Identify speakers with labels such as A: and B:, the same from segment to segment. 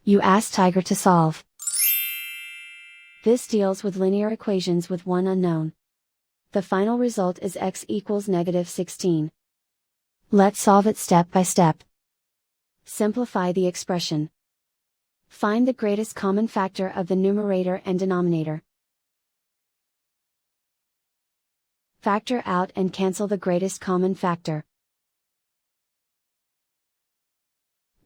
A: You ask Tiger to solve. This deals with linear equations with one unknown. The final result is x equals -16. Let's solve it step by step. Simplify the expression. Find the greatest common factor of the numerator and denominator. Factor out and cancel the greatest common factor.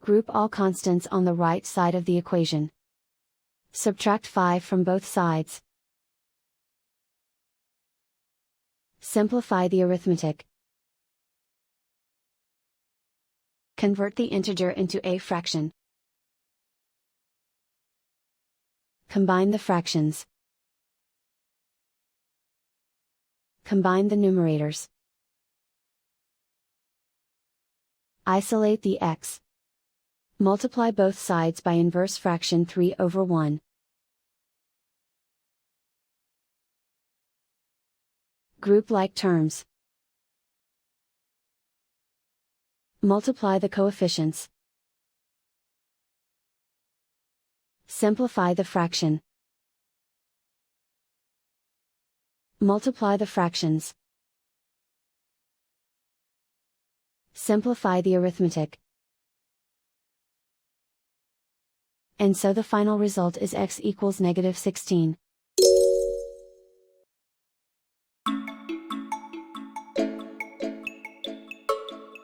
A: Group all constants on the right side of the equation. Subtract 5 from both sides. Simplify the arithmetic. Convert the integer into a fraction. Combine the fractions. Combine the numerators. Isolate the x. Multiply both sides by inverse fraction 3/1. Group like terms. Multiply the coefficients. Simplify the fraction. Multiply the fractions. Simplify the arithmetic. And so the final result is x equals -16.